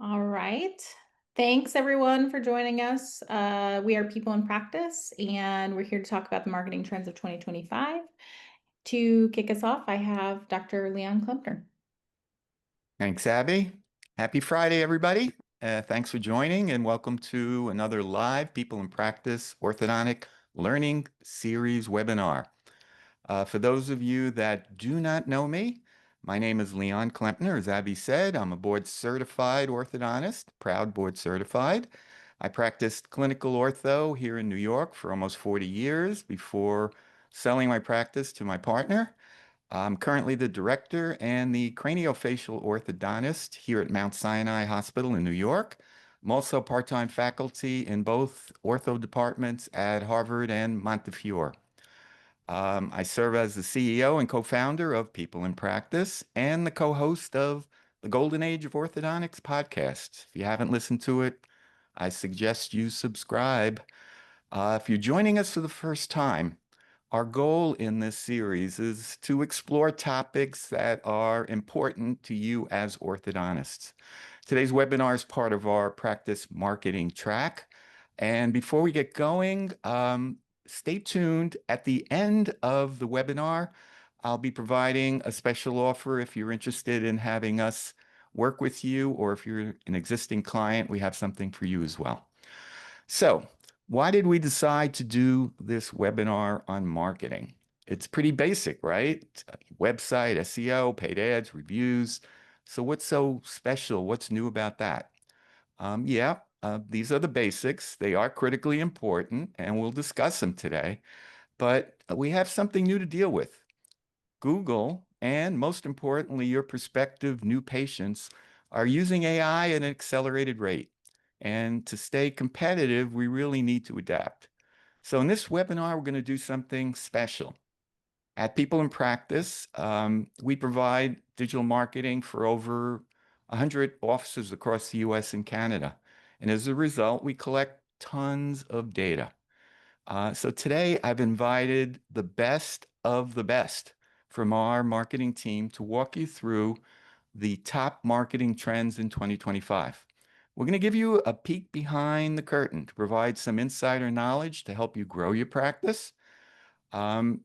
All right. Thanks everyone for joining us. We are People in Practice, and we're here to talk about the marketing trends of 2025. To kick us off, I have Dr. Leon Klempner. Thanks, Abby. Happy Friday, everybody. Thanks for joining and welcome to another live People in Practice Orthodontic Learning Series webinar. For those of you that do not know me, my name is Leon Klempner. As Abby said, I'm a board certified orthodontist, proud board certified. I practiced clinical ortho here in New York for almost 40 years before selling my practice to my partner. I'm currently the director and the craniofacial orthodontist here at Mount Sinai Hospital in New York. I'm also part-time faculty in both ortho departments at Harvard and Montefiore. I serve as the CEO and co-founder of People in Practice and the co-host of the Golden Age of Orthodontics podcast. If you haven't listened to it, I suggest you subscribe. If you're joining us for the first time, our goal in this series is to explore topics that are important to you as orthodontists. Today's webinar is part of our practice marketing track. And before we get going, stay tuned. At the end of the webinar, I'll be providing a special offer if you're interested in having us work with you, or if you're an existing client, we have something for you as well. So, why did we decide to do this webinar on marketing? It's pretty basic, right? Website, SEO, paid ads, reviews. So what's so special? What's new about that? These are the basics. They are critically important, and we'll discuss them today. But we have something new to deal with. Google, and most importantly, your prospective new patients are using AI at an accelerated rate. And to stay competitive, we really need to adapt. So in this webinar, we're going to do something special. At People in Practice, we provide digital marketing for over 100 offices across the US and Canada. And as a result, we collect tons of data. So today I've invited the best of the best from our marketing team to walk you through the top marketing trends in 2025. We're going to give you a peek behind the curtain to provide some insider knowledge to help you grow your practice. Um,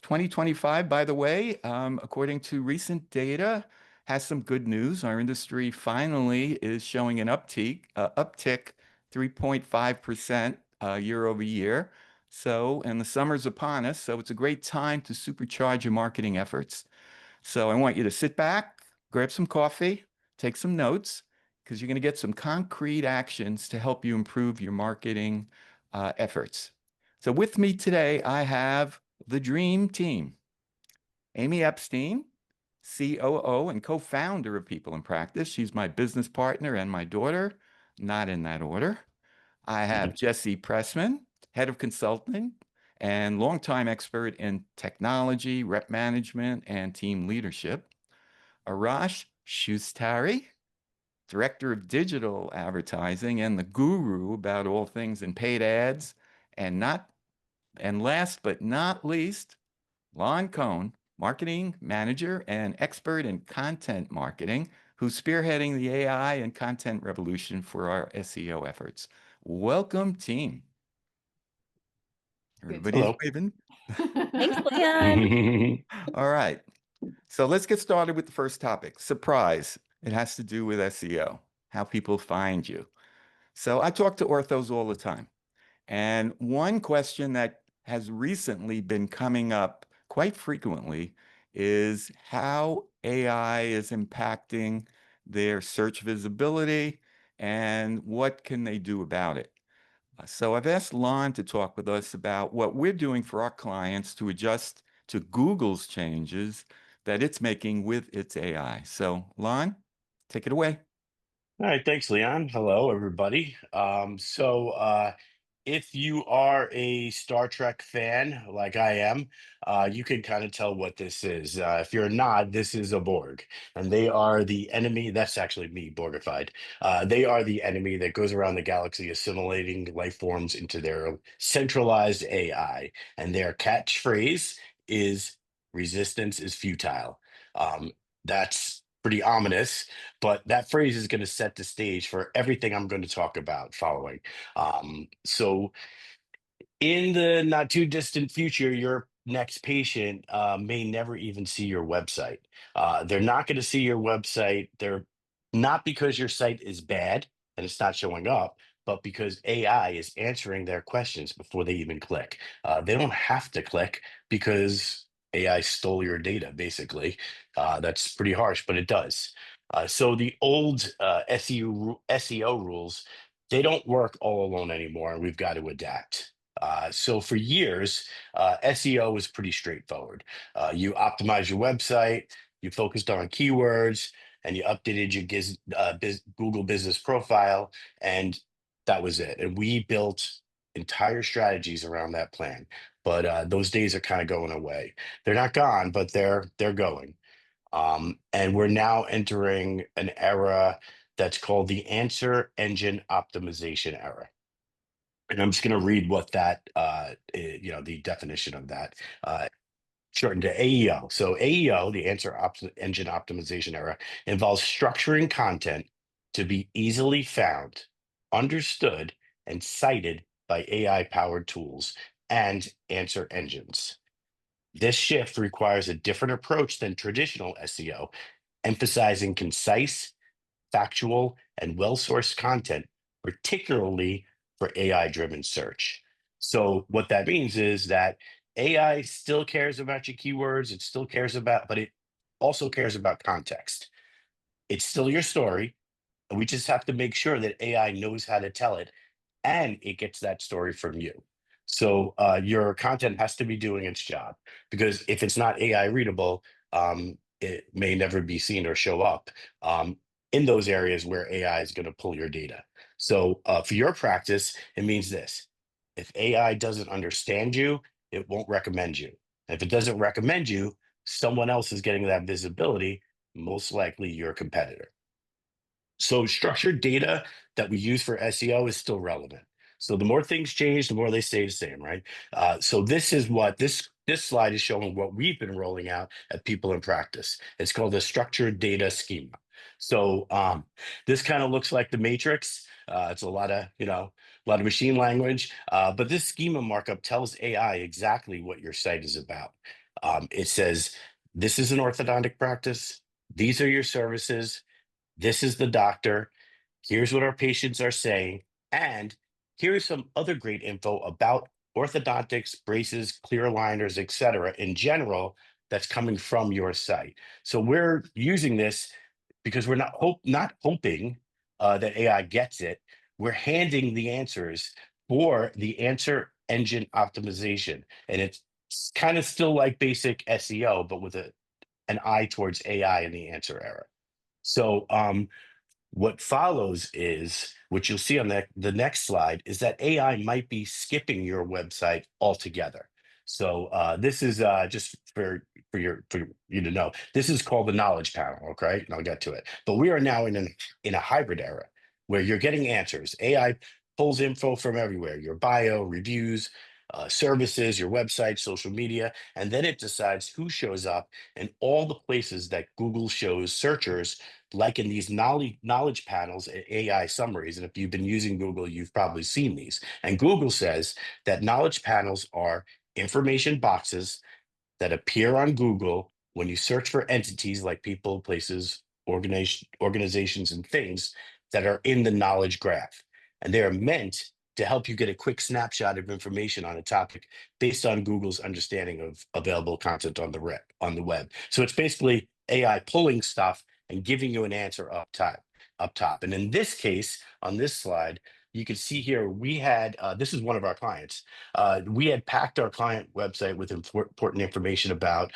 2025, by the way, according to recent data, has some good news. Our industry finally is showing an uptick 3.5% year over year. So, and the summer's upon us, so it's a great time to supercharge your marketing efforts. So I want you to sit back, grab some coffee, take some notes, because you're going to get some concrete actions to help you improve your marketing efforts. So with me today, I have the dream team. Amy Epstein, COO and co-founder of People in Practice. She's my business partner and my daughter, not in that order. I have Jesse Pressman, head of consulting and longtime expert in technology, rep management, and team leadership. Arash Shustari, director of digital advertising and the guru about all things in paid ads. And last but not least, Lon Cohn, marketing manager and expert in content marketing, who's spearheading the AI and content revolution for our SEO efforts. Welcome, team. Good to Everybody's be Hello. waving. Thanks, Leon. All right. So let's get started with the first topic, surprise. It has to do with SEO, how people find you. So I talk to orthos all the time. And one question that has recently been coming up quite frequently is how AI is impacting their search visibility and what can they do about it. So I've asked Lon to talk with us about what we're doing for our clients to adjust to Google's changes that it's making with its AI. So Lon, take it away. All right, thanks, Leon. Hello, everybody. If you are a Star Trek fan like I am, you can kind of tell what this is. If you're not, this is a Borg, and they are the enemy. That's actually me, Borgified. They are the enemy that goes around the galaxy assimilating life forms into their centralized AI, and their catchphrase is "resistance is futile." That's pretty ominous, but that phrase is going to set the stage for everything I'm going to talk about following. So in the not too distant future, your next patient may never even see your website. They're not going to see your website. They're not because your site is bad and it's not showing up, but because AI is answering their questions before they even click. They don't have to click because AI stole your data, basically. That's pretty harsh, but it does. So the old SEO rules, they don't work all alone anymore, and we've got to adapt. So for years, SEO was pretty straightforward. You optimize your website, you focused on keywords, and you updated your Google business profile, and that was it. And we built entire strategies around that plan. But those days are kind of going away. They're not gone, but they're going. And we're now entering an era that's called the answer engine optimization era. And I'm just going to read what that, the definition of that, shortened to AEO. So AEO, the engine optimization era, involves structuring content to be easily found, understood, and cited by AI-powered tools and answer engines. This shift requires a different approach than traditional SEO, emphasizing concise, factual, and well-sourced content, particularly for AI-driven search. So what that means is that AI still cares about your keywords, it still cares about, but it also cares about context. It's still your story, and we just have to make sure that AI knows how to tell it and it gets that story from you. So your content has to be doing its job, because if it's not AI readable, it may never be seen or show up in those areas where AI is going to pull your data. So for your practice, it means this: if AI doesn't understand you, it won't recommend you. If it doesn't recommend you, someone else is getting that visibility, most likely your competitor. So structured data that we use for SEO is still relevant. So the more things change, the more they stay the same, right? So this is what this slide is showing what we've been rolling out at People in Practice. It's called the structured data schema. So this kind of looks like the matrix. It's a lot of machine language, but this schema markup tells AI exactly what your site is about. It says this is an orthodontic practice. These are your services. This is the doctor. Here's what our patients are saying. And here's some other great info about orthodontics, braces, clear aligners, etc. in general that's coming from your site. So we're using this because we're not hoping that AI gets it. We're handing the answers for the answer engine optimization. And it's kind of still like basic SEO, but with an eye towards AI in the answer era. So what follows is, what you'll see on the next slide, is that AI might be skipping your website altogether. So this is just for you to know. This is called the knowledge panel, okay? And I'll get to it. But we are now in a hybrid era where you're getting answers. AI pulls info from everywhere: your bio, reviews, services, your website, social media, and then it decides who shows up in all the places that Google shows searchers, like in these knowledge panels and AI summaries. And if you've been using Google, you've probably seen these. And Google says that knowledge panels are information boxes that appear on Google when you search for entities like people, places, organizations, and things that are in the knowledge graph. And they are meant to help you get a quick snapshot of information on a topic based on Google's understanding of available content on the web. So it's basically AI pulling stuff and giving you an answer up top. And in this case, on this slide, you can see here, we had, this is one of our clients. We had packed our client website with important information about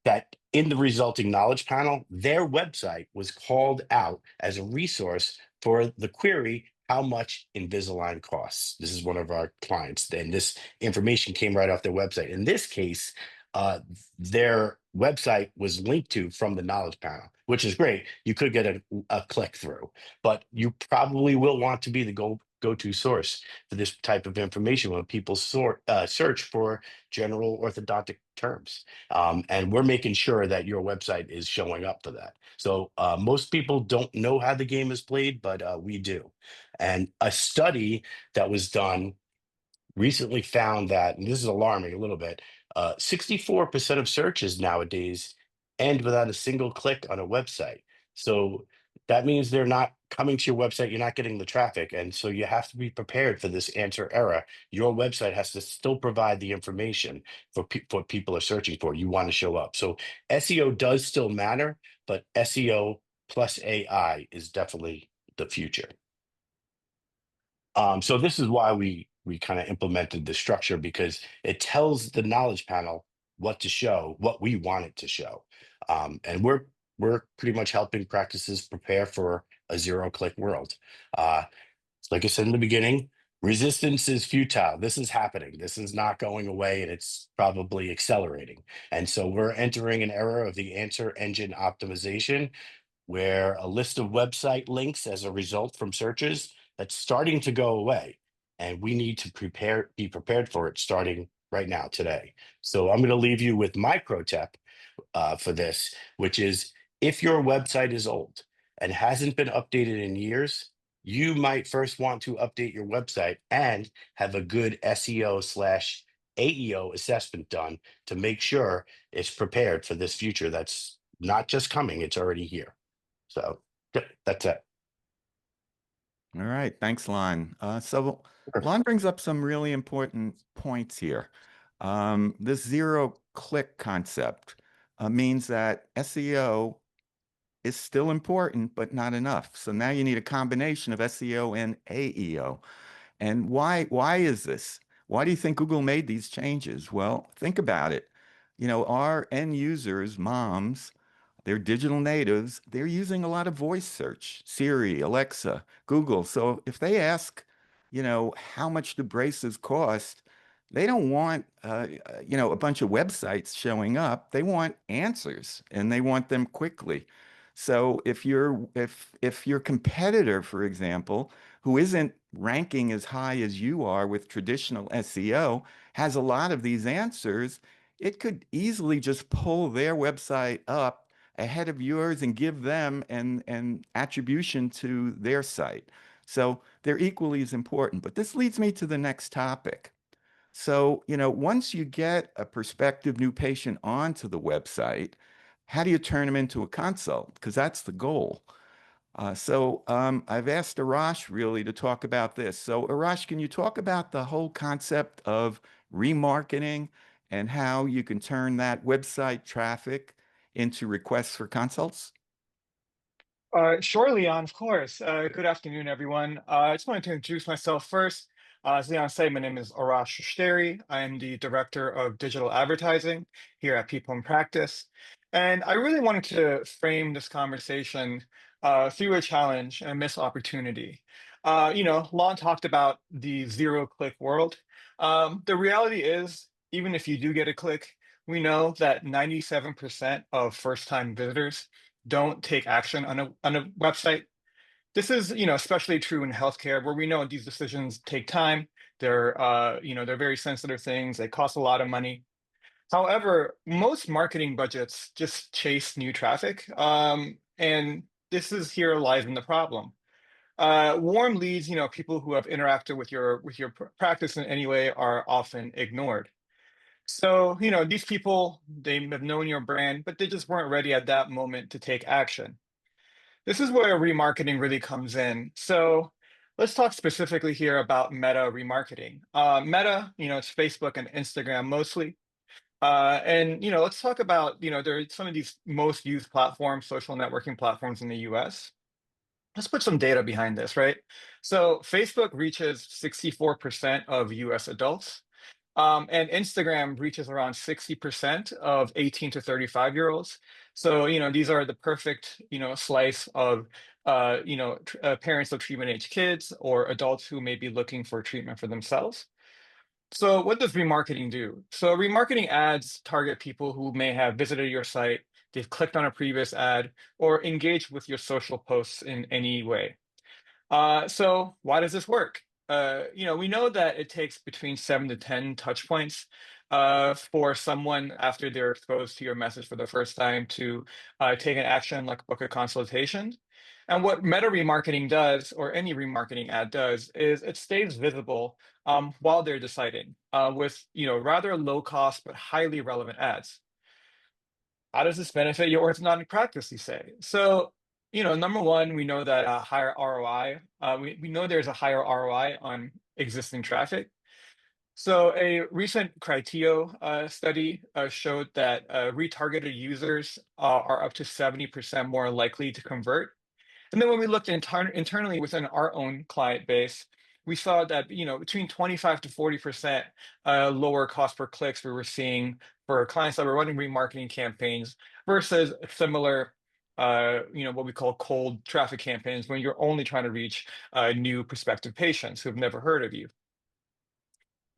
that in the resulting knowledge panel, their website was called out as a resource for the query, how much Invisalign costs. This is one of our clients, and this information came right off their website. In this case, their website was linked to from the knowledge panel, which is great. You could get a click through, but you probably will want to be the go-to source for this type of information when people search for general orthodontic terms. And we're making sure that your website is showing up for that. So most people don't know how the game is played, but we do. And a study that was done recently found that, and this is alarming a little bit, 64% of searches nowadays end without a single click on a website. So that means they're not coming to your website, you're not getting the traffic. And so you have to be prepared for this answer error. Your website has to still provide the information for what people are searching for. You want to show up. So SEO does still matter, but SEO plus AI is definitely the future. So this is why we kind of implemented the structure, because it tells the knowledge panel what to show, what we want it to show. And we're pretty much helping practices prepare for a zero-click world. Like I said in the beginning, resistance is futile. This is happening. This is not going away, and it's probably accelerating. And so we're entering an era of the answer engine optimization, where a list of website links as a result from searches, that's starting to go away. And we need to be prepared for it starting right now, today. So I'm going to leave you with my pro tip for this, which is, if your website is old and hasn't been updated in years, you might first want to update your website and have a good SEO/AEO assessment done to make sure it's prepared for this future that's not just coming, it's already here. So yep, that's it. All right, thanks, Lon. So Sure. Lon brings up some really important points here. This zero-click concept means that SEO is still important, but not enough. So now you need a combination of SEO and AEO. And why is this? Why do you think Google made these changes? Well, think about it. Our end users, moms, they're digital natives. They're using a lot of voice search, Siri, Alexa, Google. So if they ask, how much do braces cost? They don't want, a bunch of websites showing up. They want answers, and they want them quickly. So if your competitor, for example, who isn't ranking as high as you are with traditional SEO, has a lot of these answers, it could easily just pull their website up ahead of yours and give them an attribution to their site. So they're equally as important. But this leads me to the next topic. So, once you get a prospective new patient onto the website, how do you turn them into a consult? Because that's the goal. So I've asked Arash really to talk about this. So Arash, can you talk about the whole concept of remarketing and how you can turn that website traffic into requests for consults? Sure, Leon, of course. Good afternoon, everyone. I just wanted to introduce myself first. As Leon said, my name is Arash Shteri. I am the Director of Digital Advertising here at People in Practice. And I really wanted to frame this conversation through a challenge and a missed opportunity. Lon talked about the zero-click world. The reality is, even if you do get a click, we know that 97% of first-time visitors don't take action on a website. This is, especially true in healthcare, where we know these decisions take time. They're very sensitive things. They cost a lot of money. However, most marketing budgets just chase new traffic, and this is here lies in the problem. Warm leads, people who have interacted with your practice in any way, are often ignored. So, these people, they have known your brand, but they just weren't ready at that moment to take action. This is where remarketing really comes in. So let's talk specifically here about Meta remarketing. Meta, it's Facebook and Instagram mostly. And let's talk about, there are some of these most used platforms, social networking platforms in the US. Let's put some data behind this, right? So Facebook reaches 64% of US adults. And Instagram reaches around 60% of 18 to 35-year-olds. So, these are the perfect, slice of, parents of treatment age kids or adults who may be looking for treatment for themselves. So what does remarketing do? So remarketing ads target people who may have visited your site, they've clicked on a previous ad, or engaged with your social posts in any way. So why does this work? we know that it takes between 7 to 10 touch points for someone after they're exposed to your message for the first time to take an action like book a consultation. And what meta remarketing does, or any remarketing ad does, is it stays visible while they're deciding with rather low cost but highly relevant ads. How does this benefit your orthodontic practice, you say? So, number one, we know that higher ROI, we know there's a higher ROI on existing traffic. So a recent Criteo study showed that retargeted users are up to 70% more likely to convert. And then when we looked internally within our own client base, we saw that between 25 to 40% lower cost per clicks we were seeing for clients that were running remarketing campaigns versus similar, what we call cold traffic campaigns when you're only trying to reach new prospective patients who have never heard of you.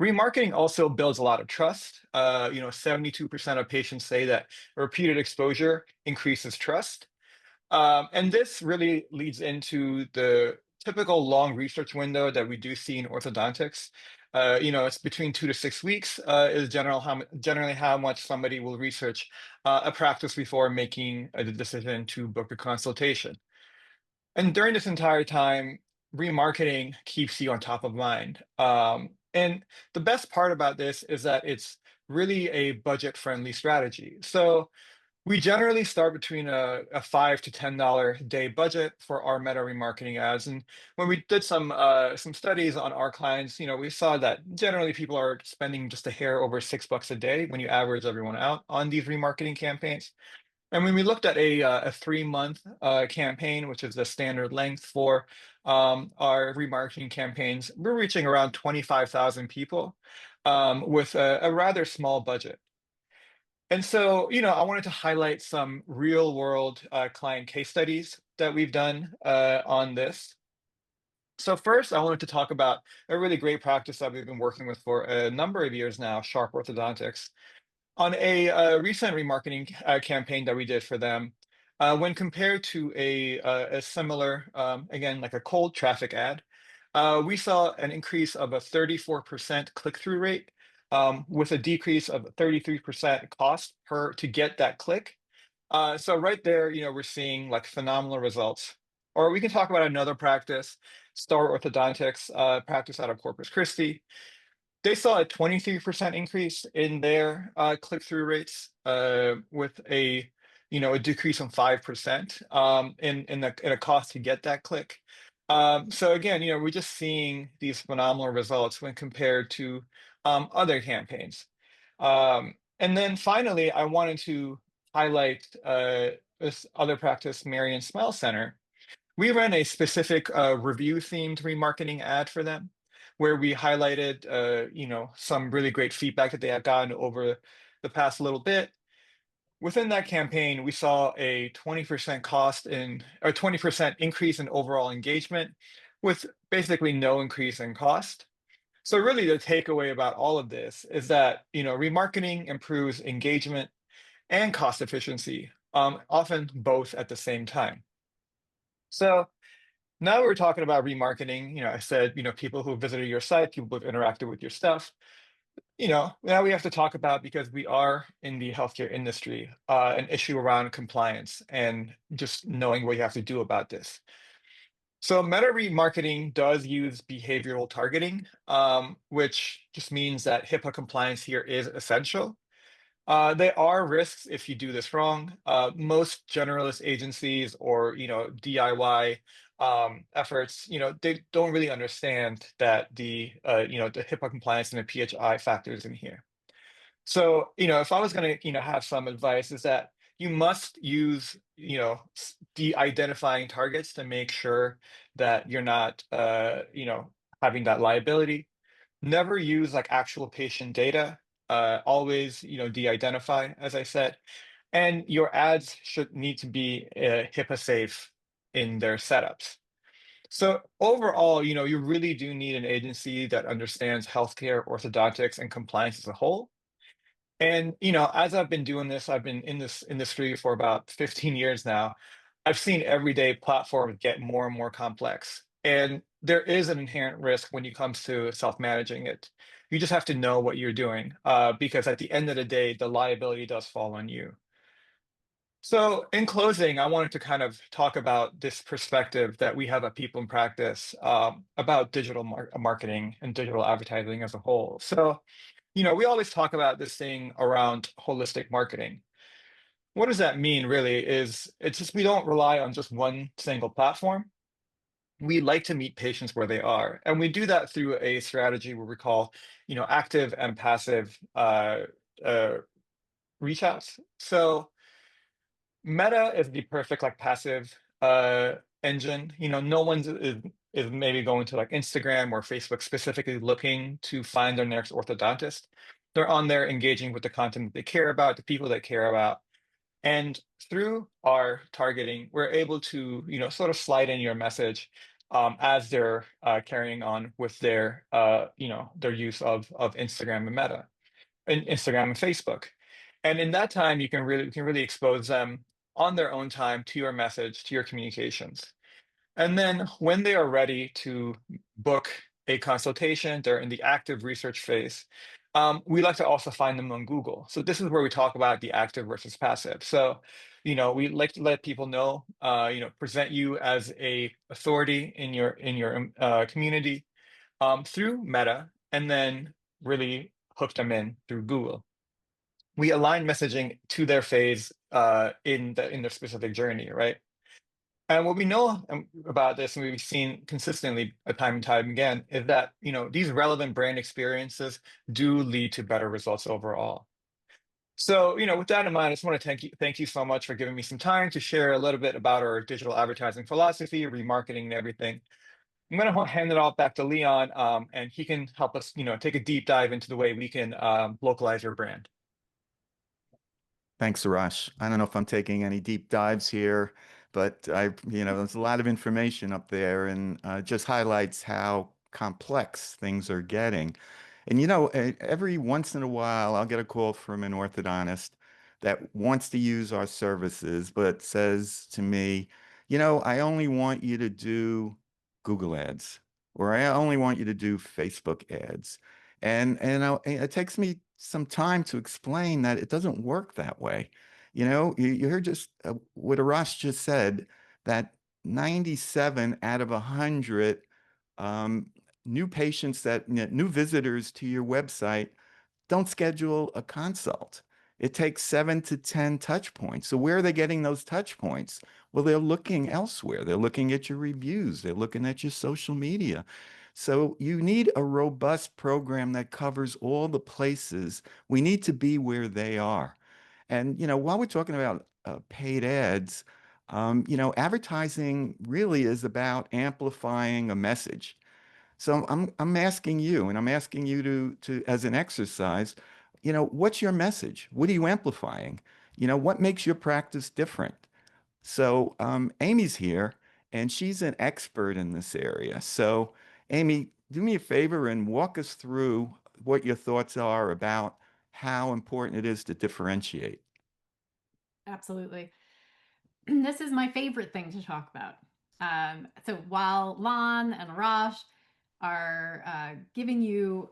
Remarketing also builds a lot of trust. 72% of patients say that repeated exposure increases trust. And this really leads into the typical long research window that we do see in orthodontics. It's between 2 to 6 weeks is generally how much somebody will research a practice before making the decision to book a consultation. And during this entire time, remarketing keeps you on top of mind. And the best part about this is that it's really a budget-friendly strategy. So we generally start between a $5 to $10 day budget for our meta remarketing ads. And when we did some studies on our clients, we saw that generally people are spending just a hair over $6 a day when you average everyone out on these remarketing campaigns. And when we looked at a 3 month campaign, which is the standard length for our remarketing campaigns, we're reaching around 25,000 people with a rather small budget. And so, I wanted to highlight some real world client case studies that we've done on this. So first, I wanted to talk about a really great practice that we've been working with for a number of years now, Sharp Orthodontics, on a recent remarketing campaign that we did for them. When compared to a similar, again, like a cold traffic ad, we saw an increase of a 34% click-through rate with a decrease of 33% cost per to get that click. So right there, we're seeing like phenomenal results. Or we can talk about another practice, Star Orthodontics practice out of Corpus Christi. They saw a 23% increase in their click-through rates with a decrease of 5% in a cost to get that click. So again, we're just seeing these phenomenal results when compared to other campaigns. And then finally, I wanted to highlight this other practice, Marion Smile Center. We ran a specific review-themed remarketing ad for them, where we highlighted, some really great feedback that they had gotten over the past little bit. Within that campaign, we saw a 20% cost in, or 20% increase in overall engagement, with basically no increase in cost. So really, the takeaway about all of this is that remarketing improves engagement and cost efficiency, often both at the same time. So now we're talking about remarketing. I said, people who visited your site, people who've interacted with your stuff. Now we have to talk about, because we are in the healthcare industry, an issue around compliance and just knowing what you have to do about this. So meta remarketing does use behavioral targeting, which just means that HIPAA compliance here is essential. There are risks if you do this wrong. Most generalist agencies or DIY efforts, they don't really understand that the HIPAA compliance and the PHI factors in here. So if I was going to have some advice, is that you must use de-identifying targets to make sure that you're not having that liability. Never use like actual patient data. Always, de-identify, as I said, and your ads should need to be HIPAA safe in their setups. So overall, you really do need an agency that understands healthcare, orthodontics, and compliance as a whole. And as I've been doing this, I've been in this industry for about 15 years now. I've seen everyday platforms get more and more complex. And there is an inherent risk when it comes to self-managing it. You just have to know what you're doing, because at the end of the day, the liability does fall on you. So, in closing, I wanted to kind of talk about this perspective that we have at People in Practice, about digital marketing and digital advertising as a whole. So, we always talk about this thing around holistic marketing. What does that mean, really? Is it's just we don't rely on just one single platform. We like to meet patients where they are, and we do that through a strategy where we call, active and passive uh, reach outs. So Meta is the perfect like passive engine. No one's is maybe going to like Instagram or Facebook specifically looking to find their next orthodontist. They're on there engaging with the content that they care about, the people they care about. And through our targeting, we're able to, sort of slide in your message as they're carrying on with their use of Instagram and Meta, and Instagram and Facebook. And in that time, you can really expose them on their own time to your message, to your communications. And then when they are ready to book a consultation, they're in the active research phase. We like to also find them on Google. So this is where we talk about the active versus passive. So, we like to let people know, present you as a authority in your community through Meta, and then really hook them in through Google. We align messaging to their phase in their specific journey, right? And what we know about this, and we've seen consistently, time and time again, is that these relevant brand experiences do lead to better results overall. So, with that in mind, I just want to thank you so much for giving me some time to share a little bit about our digital advertising philosophy, remarketing, and everything. I'm going to hand it off back to Leon, and he can help us, take a deep dive into the way we can localize your brand. Thanks, Arash. I don't know if I'm taking any deep dives here, but there's a lot of information up there, and just highlights how complex things are getting. And every once in a while, I'll get a call from an orthodontist that wants to use our services, but says to me, I only want you to do Google ads, or I only want you to do Facebook ads. And it takes me some time to explain that it doesn't work that way. You heard just what Arash just said, that 97 out of 100 um, new patients new visitors to your website don't schedule a consult. It takes 7 to 10 touch points. So where are they getting those touch points? Well, they're looking elsewhere. They're looking at your reviews. They're looking at your social media. So you need a robust program that covers all the places. We need to be where they are. And while we're talking about paid ads, advertising really is about amplifying a message. So I'm asking you, and I'm asking you to as an exercise, what's your message? What are you amplifying? What makes your practice different? So Amy's here, and she's an expert in this area. So Amy, do me a favor and walk us through what your thoughts are about how important it is to differentiate. Absolutely. This is my favorite thing to talk about. So while Lon and Arash are giving you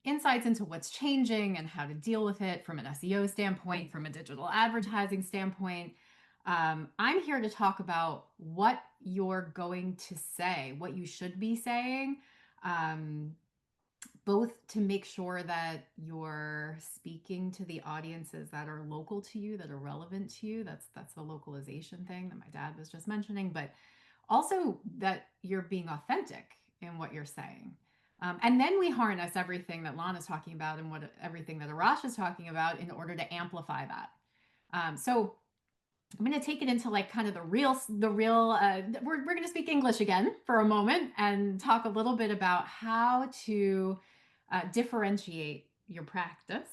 insights into what's changing and how to deal with it from an SEO standpoint, from a digital advertising standpoint, I'm here to talk about what you're going to say, what you should be saying, um, both to make sure that you're speaking to the audiences that are local to you, that are relevant to you. That's the localization thing that my dad was just mentioning, but also that you're being authentic in what you're saying. And then we harness everything that Lana's talking about and everything that Arash is talking about in order to amplify that. So I'm going to take it into like kind of we're going to speak English again for a moment and talk a little bit about how to differentiate your practice,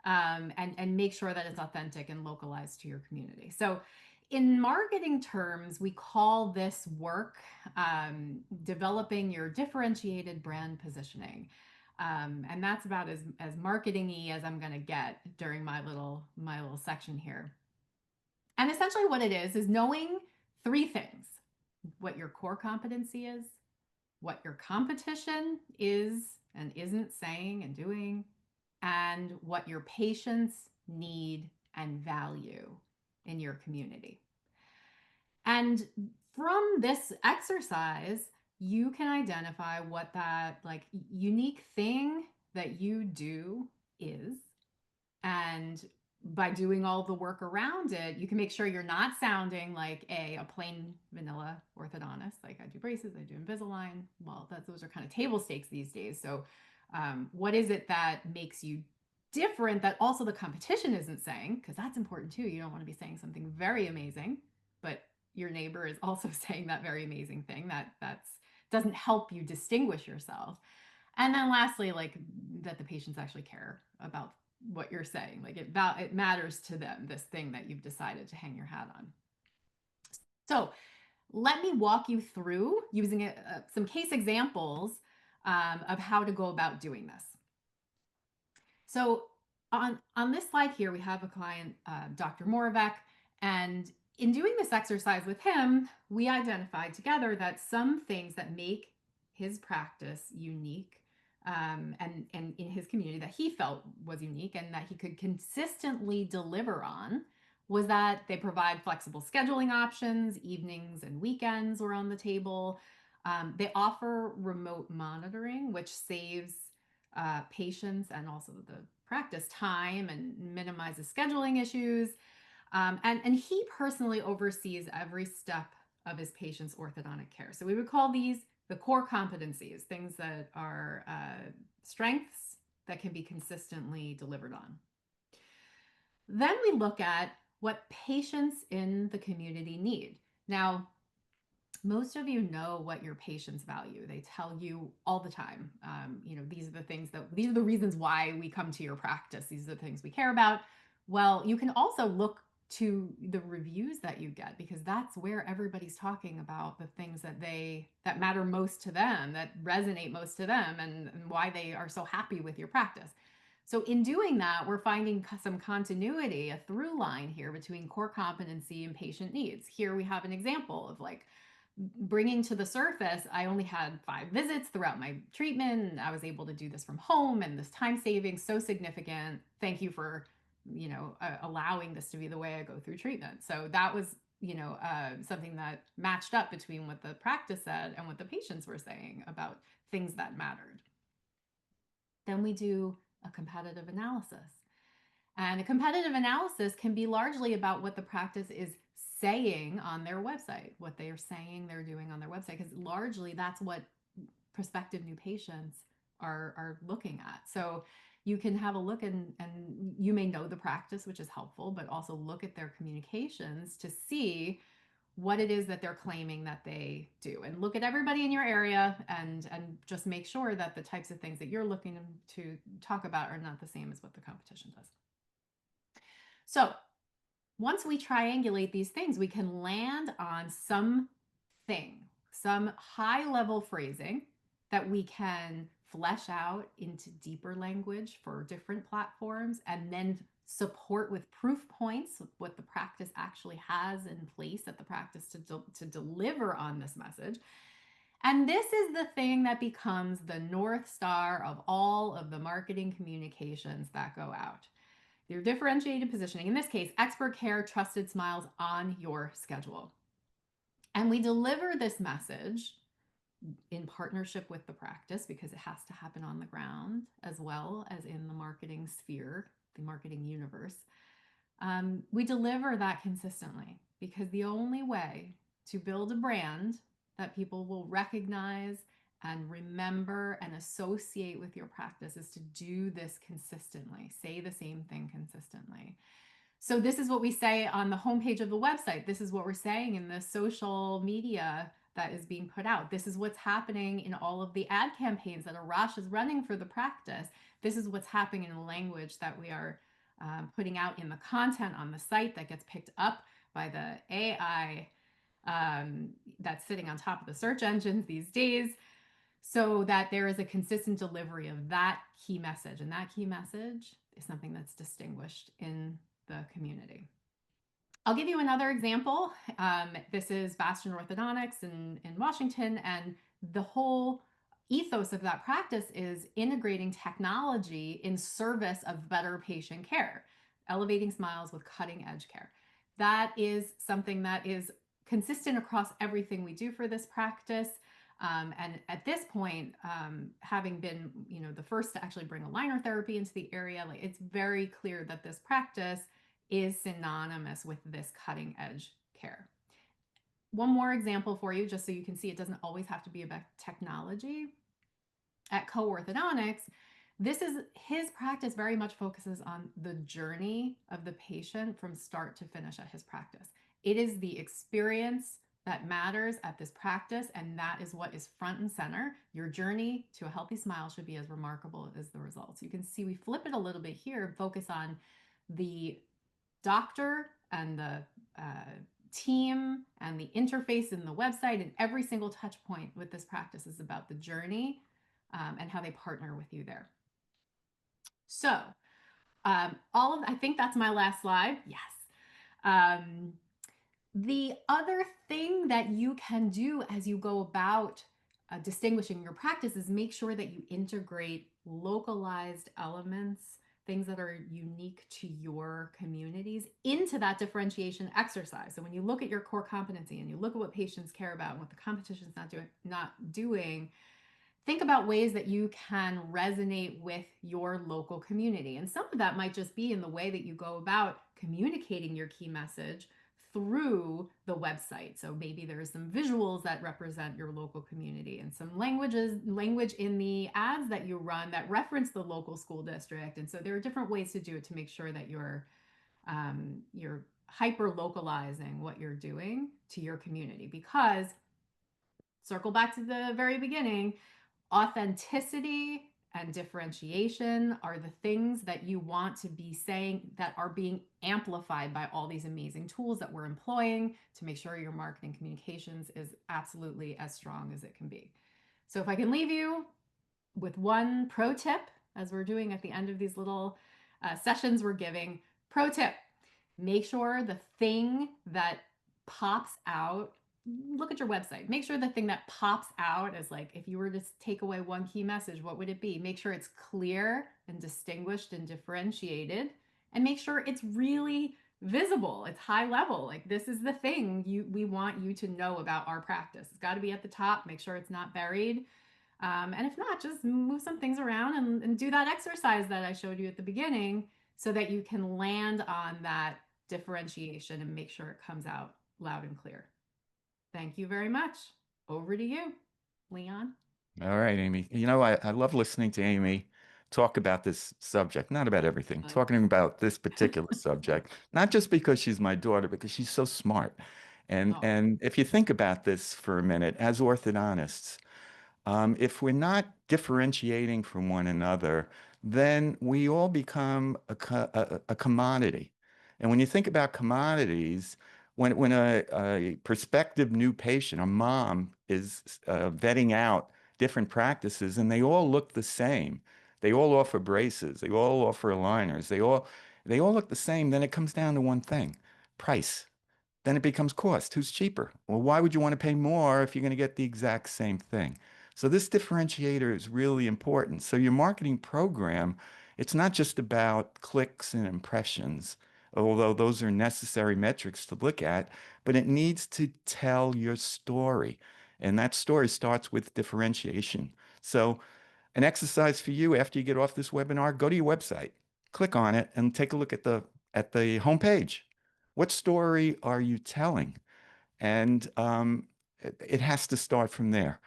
and make sure that it's authentic and localized to your community. So in marketing terms, we call this work developing your differentiated brand positioning. And that's about as marketing-y as I'm going to get during my little section here. And essentially what it is knowing three things: what your core competency is, what your competition is and isn't saying and doing, and what your patients need and value in your community. And from this exercise, you can identify what that like unique thing that you do is. And by doing all the work around it, you can make sure you're not sounding like a plain vanilla orthodontist. Like I do braces, I do Invisalign. Well, those are kind of table stakes these days. So what is it that makes you different that also the competition isn't saying? Because that's important too. You don't want to be saying something very amazing, but your neighbor is also saying that very amazing thing that's doesn't help you distinguish yourself. And then lastly, like that the patients actually care about what you're saying. Like it matters to them, this thing that you've decided to hang your hat on. So let me walk you through using some case examples of how to go about doing this. So on this slide here, we have a client, Dr. Moravec, and in doing this exercise with him, we identified together that some things that make his practice unique and in his community that he felt was unique and that he could consistently deliver on was that they provide flexible scheduling options. Evenings and weekends were on the table. They offer remote monitoring, which saves patients and also the practice time and minimizes scheduling issues. And he personally oversees every step of his patient's orthodontic care. So we would call these the core competencies, things that are strengths that can be consistently delivered on. Then we look at what patients in the community need. Now, most of you know what your patients value. They tell you all the time, these are the things these are the reasons why we come to your practice. These are the things we care about. Well, you can also look to the reviews that you get because that's where everybody's talking about the things that matter most to them, that resonate most to them, and why they are so happy with your practice. So in doing that, we're finding some continuity, a through line here between core competency and patient needs. Here we have an example of like bringing to the surface, I only had 5 visits throughout my treatment. I was able to do this from home, and this time savings so significant. Thank you for, allowing this to be the way I go through treatment. So that was, something that matched up between what the practice said and what the patients were saying about things that mattered. Then we do a competitive analysis. And a competitive analysis can be largely about what the practice is saying on their website, what they are saying they're doing on their website, because largely that's what prospective new patients are looking at. So you can have a look and you may know the practice, which is helpful, but also look at their communications to see what it is that they're claiming that they do, and look at everybody in your area and just make sure that the types of things that you're looking to talk about are not the same as what the competition does. So once we triangulate these things, we can land on some high level phrasing that we can flesh out into deeper language for different platforms and then support with proof points of what the practice actually has in place at the practice to deliver on this message. And this is the thing that becomes the North Star of all of the marketing communications that go out. Your differentiated positioning, in this case, expert care, trusted smiles on your schedule. And we deliver this message in partnership with the practice because it has to happen on the ground as well as in the marketing sphere, the marketing universe. We deliver that consistently because the only way to build a brand that people will recognize and remember and associate with your practice is to do this consistently, say the same thing consistently. So this is what we say on the homepage of the website. This is what we're saying in the social media that is being put out. This is what's happening in all of the ad campaigns that Arash is running for the practice. This is what's happening in the language that we are putting out in the content on the site that gets picked up by the AI that's sitting on top of the search engines these days, so that there is a consistent delivery of that key message. And that key message is something that's distinguished in the community. I'll give you another example. This is Bastion Orthodontics in Washington, and the whole ethos of that practice is integrating technology in service of better patient care, elevating smiles with cutting edge care. That is something that is consistent across everything we do for this practice. And at this point, having been, the first to actually bring aligner therapy into the area, like, it's very clear that this practice is synonymous with this cutting edge care. One more example for you, just so you can see it doesn't always have to be about technology. At Co-Orthodontics, his practice very much focuses on the journey of the patient from start to finish at his practice. It is the experience that matters at this practice, and that is what is front and center. Your journey to a healthy smile should be as remarkable as the results. You can see we flip it a little bit here and focus on the doctor and the team and the interface in the website, and every single touch point with this practice is about the journey and how they partner with you there. So I think that's my last slide. Yes. The other thing that you can do as you go about distinguishing your practice is make sure that you integrate localized elements, things that are unique to your communities, into that differentiation exercise. So when you look at your core competency and you look at what patients care about and what the competition's not doing, think about ways that you can resonate with your local community. And some of that might just be in the way that you go about communicating your key message through the website. So maybe there's some visuals that represent your local community, and some language in the ads that you run that reference the local school district. And so there are different ways to do it to make sure that you're hyper localizing what you're doing to your community. Because, circle back to the very beginning, authenticity and differentiation are the things that you want to be saying that are being amplified by all these amazing tools that we're employing to make sure your marketing communications is absolutely as strong as it can be. So if I can leave you with one pro tip, as we're doing at the end of these little sessions we're giving, pro tip: make sure the thing that pops out, look at your website, make sure the thing that pops out is, like, if you were to take away one key message, what would it be? Make sure it's clear and distinguished and differentiated, and make sure it's really visible. It's high level. Like, this is the thing we want you to know about our practice. It's got to be at the top. Make sure it's not buried. And if not, just move some things around and do that exercise that I showed you at the beginning, so that you can land on that differentiation and make sure it comes out loud and clear. Thank you very much. Over to you, Leon. All right, Amy. I love listening to Amy talk about this subject, not about everything, talking about this particular subject, not just because she's my daughter, because she's so smart. And if you think about this for a minute, as orthodontists, if we're not differentiating from one another, then we all become a commodity. And when you think about commodities, when a prospective new patient, a mom, is vetting out different practices and they all look the same, they all offer braces, they all offer aligners, they all look the same, then it comes down to one thing: price. Then it becomes cost. Who's cheaper? Well, why would you want to pay more if you're going to get the exact same thing? So this differentiator is really important. So your marketing program, it's not just about clicks and impressions, although those are necessary metrics to look at, but it needs to tell your story. And that story starts with differentiation. So an exercise for you after you get off this webinar: go to your website, click on it, and take a look at the homepage. What story are you telling? And it has to start from there.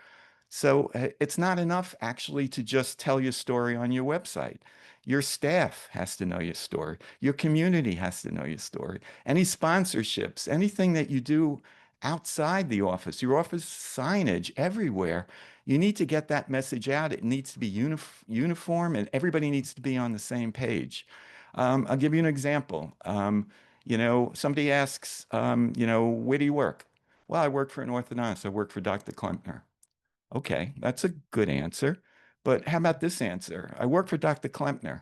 So it's not enough actually to just tell your story on your website. Your staff has to know your story. Your community has to know your story. Any sponsorships, anything that you do outside the office, your office signage everywhere, you need to get that message out. It needs to be uniform, and everybody needs to be on the same page. I'll give you an example. Somebody asks, where do you work? Well, I work for an orthodontist. I work for Dr. Klempner. Okay, that's a good answer. But how about this answer? I work for Dr. Klempner.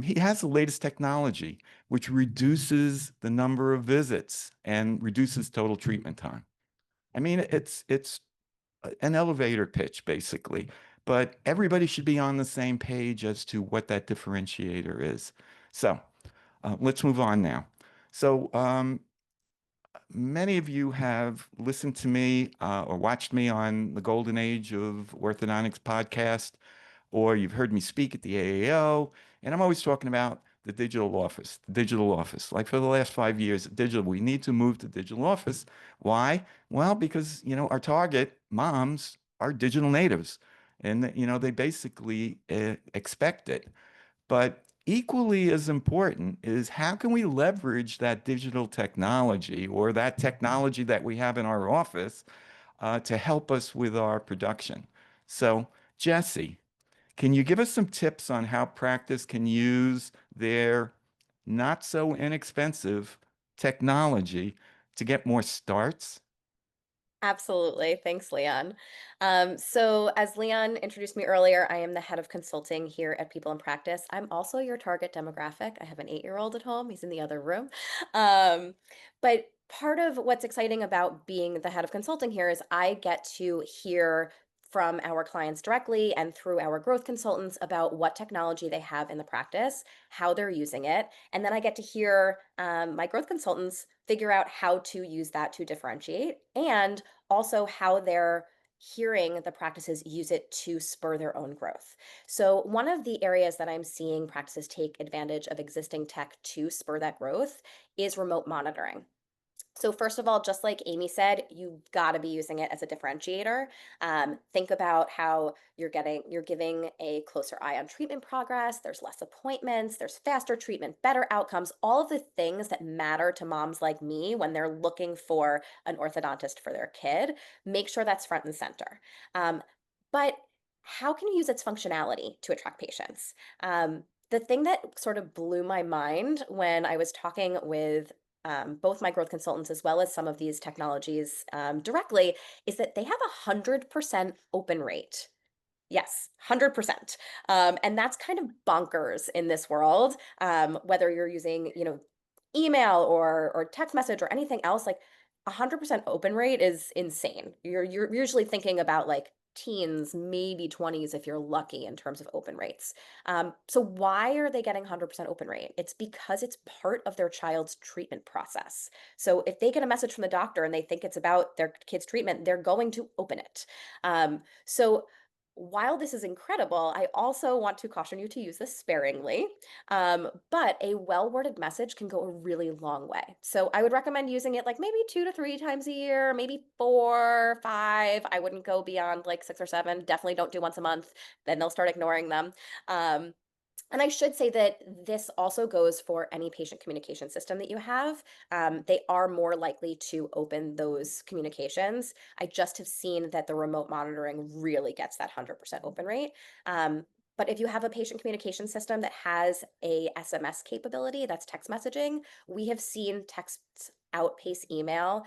He has the latest technology, which reduces the number of visits and reduces total treatment time. I mean, it's an elevator pitch, basically. But everybody should be on the same page as to what that differentiator is. So let's move on now. So many of you have listened to me or watched me on the Golden Age of Orthodontics podcast, or you've heard me speak at the AAO, and I'm always talking about the digital office, the digital office. Like for the last 5 years, digital, we need to move to digital office. Why? Well, because, our target moms are digital natives, and, they basically expect it. But equally as important is how can we leverage that digital technology or that technology that we have in our office to help us with our production? So, Jesse, can you give us some tips on how practice can use their not so inexpensive technology to get more starts? Absolutely. Thanks, Leon. So, as Leon introduced me earlier, I am the head of consulting here at People in Practice. I'm also your target demographic. I have an 8-year-old at home. He's in the other room. But part of what's exciting about being the head of consulting here is I get to hear from our clients directly and through our growth consultants about what technology they have in the practice, how they're using it. And then I get to hear my growth consultants figure out how to use that to differentiate and also how they're hearing the practices use it to spur their own growth. So, one of the areas that I'm seeing practices take advantage of existing tech to spur that growth is remote monitoring. So first of all, just like Amy said, you've got to be using it as a differentiator. Think about how you're giving a closer eye on treatment progress. There's less appointments. There's faster treatment, better outcomes. All of the things that matter to moms like me when they're looking for an orthodontist for their kid. Make sure that's front and center. But how can you use its functionality to attract patients? The thing that sort of blew my mind when I was talking with both my growth consultants as well as some of these technologies directly is that they have 100% open rate. Yes, 100%. And that's kind of bonkers in this world. Whether you're using, email or text message or anything else, like 100% open rate is insane. You're usually thinking about like teens, maybe 20s if you're lucky in terms of open rates. So why are they getting 100% open rate? It's because it's part of their child's treatment process. So if they get a message from the doctor and they think it's about their kid's treatment, they're going to open it. So while this is incredible, I also want to caution you to use this sparingly. But a well-worded message can go a really long way. So I would recommend using it like maybe 2 to 3 times a year, maybe 4, 5. I wouldn't go beyond like 6 or 7. Definitely don't do once a month. Then they'll start ignoring them. Um, and I should say that this also goes for any patient communication system that you have. They are more likely to open those communications. I just have seen that the remote monitoring really gets that 100% open rate. But if you have a patient communication system that has a SMS capability, that's text messaging, we have seen texts outpace email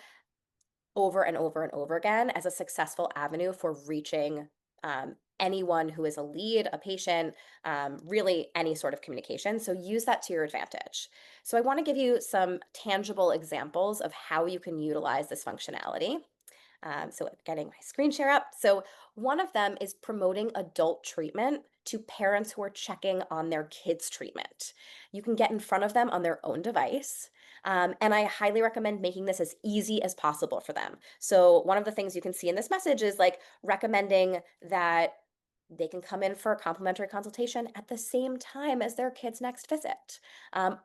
over and over and over again as a successful avenue for reaching anyone who is a lead, a patient, really any sort of communication. So use that to your advantage. So I want to give you some tangible examples of how you can utilize this functionality. So getting my screen share up. So one of them is promoting adult treatment to parents who are checking on their kids' treatment. You can get in front of them on their own device. And I highly recommend making this as easy as possible for them. So one of the things you can see in this message is like recommending that they can come in for a complimentary consultation at the same time as their kid's next visit.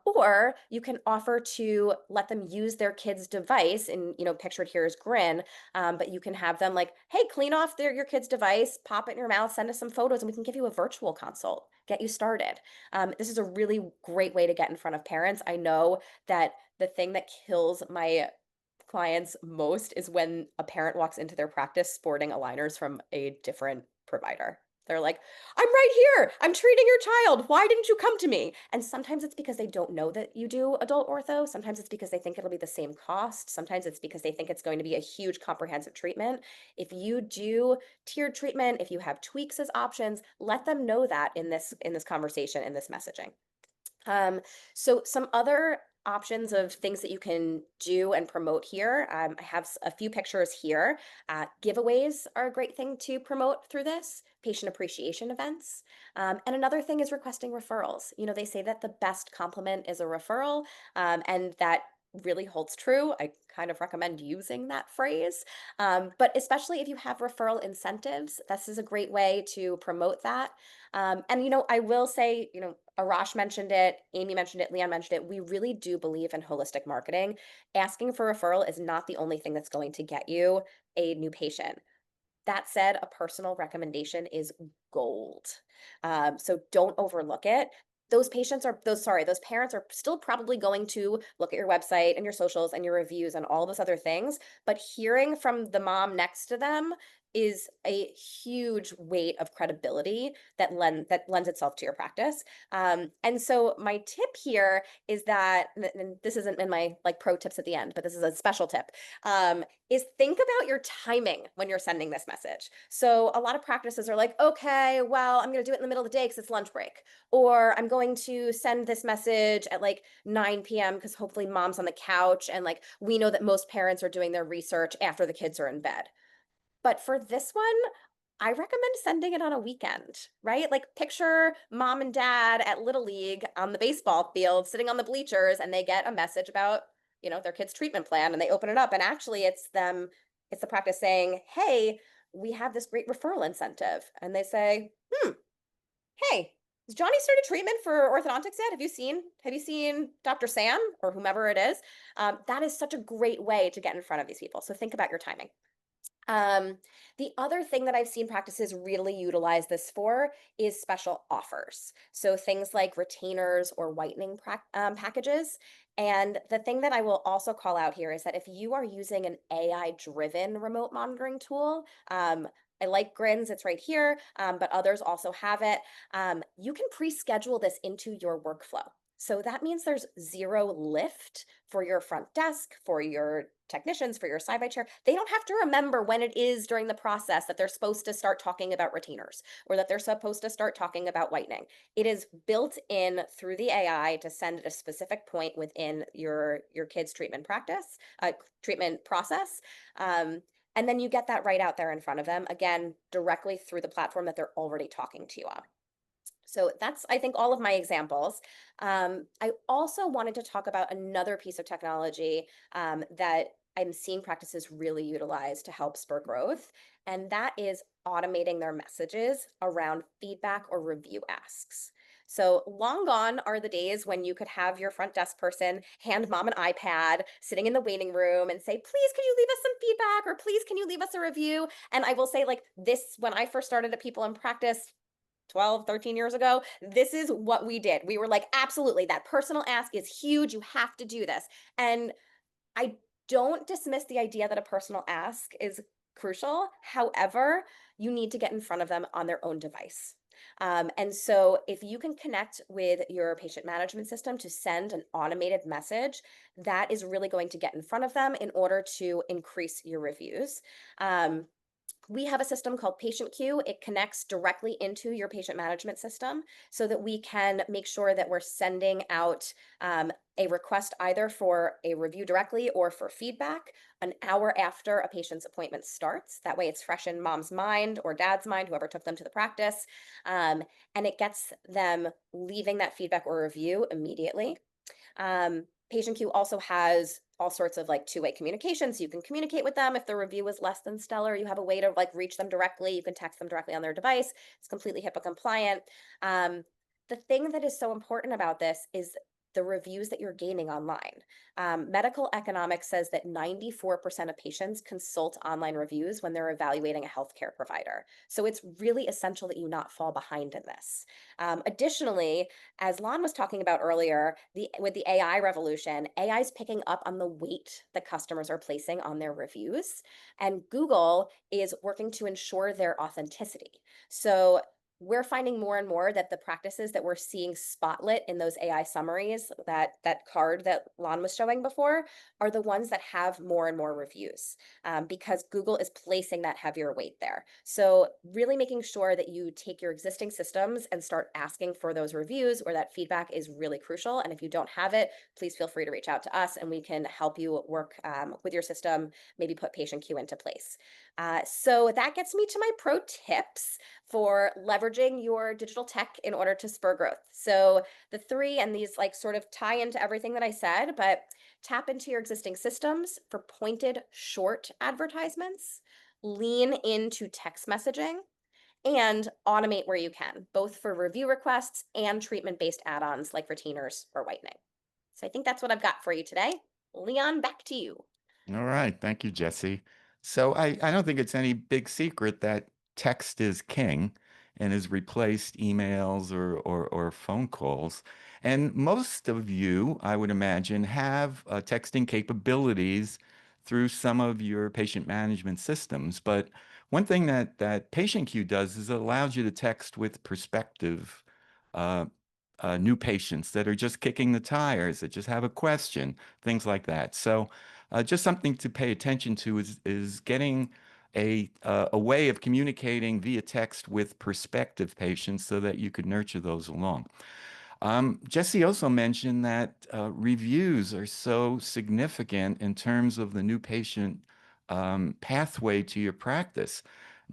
Or you can offer to let them use their kid's device, and pictured here is Grin, but you can have them like, hey, clean off your kid's device, pop it in your mouth, send us some photos, and we can give you a virtual consult, get you started. This is a really great way to get in front of parents. I know that the thing that kills my clients most is when a parent walks into their practice sporting aligners from a different provider. They're like, I'm right here. I'm treating your child. Why didn't you come to me? And sometimes it's because they don't know that you do adult ortho. Sometimes it's because they think it'll be the same cost. Sometimes it's because they think it's going to be a huge comprehensive treatment. If you do tiered treatment, if you have tweaks as options, let them know that in this conversation, in this messaging. So some other options of things that you can do and promote here. I have a few pictures here. Giveaways are a great thing to promote through this, patient appreciation events. And another thing is requesting referrals. You know, they say that the best compliment is a referral, and that really holds true. I kind of recommend using that phrase. But especially if you have referral incentives, this is a great way to promote that. And, you know, I will say, you know, Arash mentioned it, Amy mentioned it, Leon mentioned it. We really do believe in holistic marketing. Asking for referral is not the only thing that's going to get you a new patient. That said, a personal recommendation is gold. So don't overlook it. Those parents are still probably going to look at your website and your socials and your reviews and all those other things. But hearing from the mom next to them is a huge weight of credibility that lends itself to your practice. And so my tip here is that, and this isn't in my like pro tips at the end, but this is a special tip. Is think about your timing when you're sending this message. So a lot of practices are like, okay, well, I'm going to do it in the middle of the day because it's lunch break, or I'm going to send this message at like 9 p.m. because hopefully mom's on the couch, and like we know that most parents are doing their research after the kids are in bed. But for this one, I recommend sending it on a weekend, right? Like picture mom and dad at Little League on the baseball field, sitting on the bleachers, and they get a message about, you know, their kid's treatment plan, and they open it up, and actually it's the practice saying, "Hey, we have this great referral incentive." And they say, "Hey, has Johnny started treatment for orthodontics yet? Have you seen Dr. Sam or whomever it is?" That is such a great way to get in front of these people. So think about your timing. Um, the other thing that I've seen practices really utilize this for is special offers. So things like retainers or whitening packages. And the thing that I will also call out here is that if you are using an AI-driven remote monitoring tool, I like Grins, it's right here, but others also have it. You can pre-schedule this into your workflow. So that means there's zero lift for your front desk, for your technicians, for your side by chair. They don't have to remember when it is during the process that they're supposed to start talking about retainers or that they're supposed to start talking about whitening. It is built in through the AI to send at a specific point within your kid's treatment treatment process. And then you get that right out there in front of them, again, directly through the platform that they're already talking to you on. So that's, I think, all of my examples. I also wanted to talk about another piece of technology that I'm seeing practices really utilize to help spur growth, and that is automating their messages around feedback or review asks. So long gone are the days when you could have your front desk person hand mom an iPad sitting in the waiting room and say, "Please, can you leave us some feedback?" or "Please, can you leave us a review?" And I will say, like, this, when I first started at People in Practice, 12, 13 years ago, this is what we did. We were like, absolutely, that personal ask is huge. You have to do this. And I don't dismiss the idea that a personal ask is crucial. However, you need to get in front of them on their own device. And so if you can connect with your patient management system to send an automated message, that is really going to get in front of them in order to increase your reviews. We have a system called Patient Queue. It connects directly into your patient management system so that we can make sure that we're sending out a request either for a review directly or for feedback an hour after a patient's appointment starts. That way it's fresh in mom's mind or dad's mind, whoever took them to the practice. And it gets them leaving that feedback or review immediately. Patient Queue also has all sorts of like two-way communication. So you can communicate with them if the review is less than stellar. You have a way to like reach them directly. You can text them directly on their device. It's completely HIPAA compliant. The thing that is so important about this is the reviews that you're gaining online. Medical economics says that 94% of patients consult online reviews when they're evaluating a healthcare provider. So it's really essential that you not fall behind in this. Additionally, as Lon was talking about earlier, with the AI revolution, AI is picking up on the weight that customers are placing on their reviews, and Google is working to ensure their authenticity. So we're finding more and more that the practices that we're seeing spotlit in those AI summaries, that card that Lon was showing before, are the ones that have more and more reviews, because Google is placing that heavier weight there. So really making sure that you take your existing systems and start asking for those reviews or that feedback is really crucial. And if you don't have it, please feel free to reach out to us and we can help you work with your system, maybe put patient queue into place. So that gets me to my pro tips for leveraging your digital tech in order to spur growth. So the three, and these like sort of tie into everything that I said, but tap into your existing systems for pointed short advertisements, lean into text messaging, and automate where you can, both for review requests and treatment-based add-ons like retainers or whitening. So I think that's what I've got for you today. Leon, back to you. All right. Thank you, Jesse. So I don't think it's any big secret that text is king and has replaced emails or phone calls. And most of you, I would imagine, have texting capabilities through some of your patient management systems. But one thing that Patient Queue does is it allows you to text with prospective uh, new patients that are just kicking the tires, that just have a question, things like that. So just something to pay attention to is getting a way of communicating via text with prospective patients so that you could nurture those along. Jesse also mentioned that reviews are so significant in terms of the new patient pathway to your practice.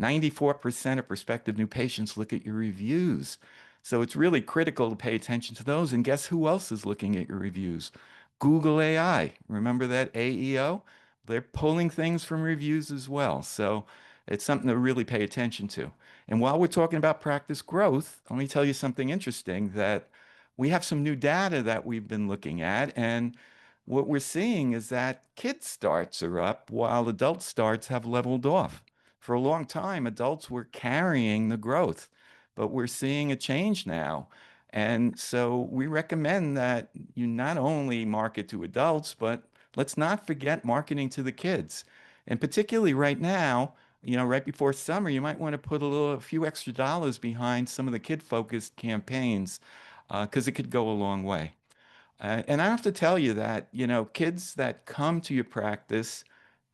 94% of prospective new patients look at your reviews. So it's really critical to pay attention to those. And guess who else is looking at your reviews? Google AI. Remember that AEO? They're pulling things from reviews as well. So it's something to really pay attention to. And while we're talking about practice growth, let me tell you something interesting that we have some new data that we've been looking at. And what we're seeing is that kid starts are up while adult starts have leveled off. For a long time, adults were carrying the growth, but we're seeing a change now. And so we recommend that you not only market to adults, but let's not forget marketing to the kids. And particularly right now, right before summer, you might want to put a few extra dollars behind some of the kid-focused campaigns because it could go a long way. And I have to tell you that, kids that come to your practice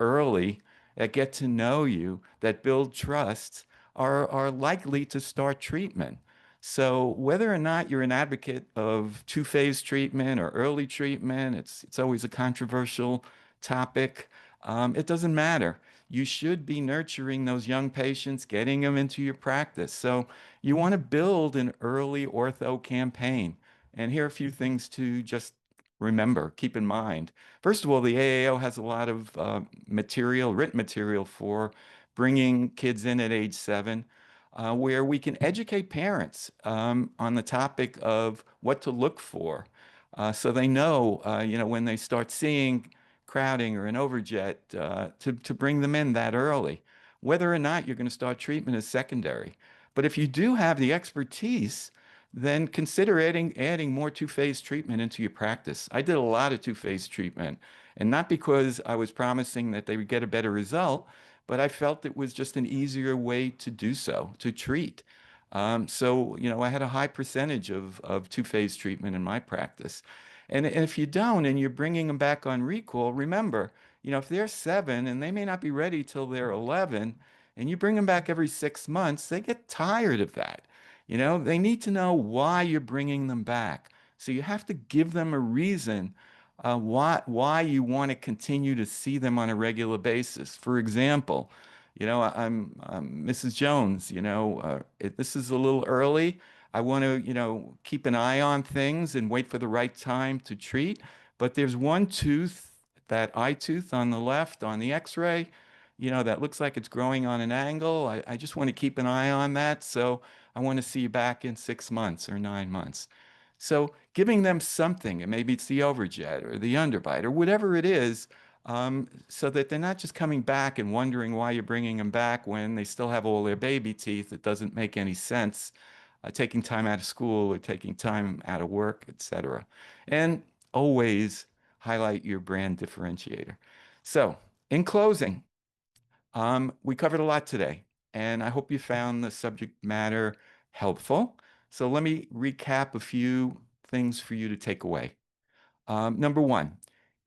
early, that get to know you, that build trust, are likely to start treatment. So whether or not you're an advocate of two-phase treatment or early treatment, it's always a controversial topic. It doesn't matter. You should be nurturing those young patients, getting them into your practice. So you want to build an early ortho campaign. And here are a few things to just remember, keep in mind. First of all, the AAO has a lot of written material for bringing kids in at age 7, where we can educate parents on the topic of what to look for, so they know, when they start seeing crowding or an overjet, to bring them in that early. Whether or not you're going to start treatment is secondary. But if you do have the expertise, then consider adding more two-phase treatment into your practice. I did a lot of two-phase treatment, and not because I was promising that they would get a better result, but I felt it was just an easier way to do so, to treat. So, I had a high percentage of two-phase treatment in my practice. And if you don't, and you're bringing them back on recall, remember, if they're 7 and they may not be ready till they're 11, and you bring them back every 6 months, they get tired of that. They need to know why you're bringing them back. So you have to give them a reason why you want to continue to see them on a regular basis. For example, I'm Mrs. Jones. This is a little early. I want to, keep an eye on things and wait for the right time to treat. But there's one tooth, that eye tooth on the left on the X-ray, that looks like it's growing on an angle. I just want to keep an eye on that. So I want to see you back in 6 months or 9 months. So giving them something, and maybe it's the overjet or the underbite or whatever it is, so that they're not just coming back and wondering why you're bringing them back when they still have all their baby teeth. It doesn't make any sense. Taking time out of school or taking time out of work, etc. And always highlight your brand differentiator. So in closing, we covered a lot today, and I hope you found the subject matter helpful. So let me recap a few things for you to take away. Number one,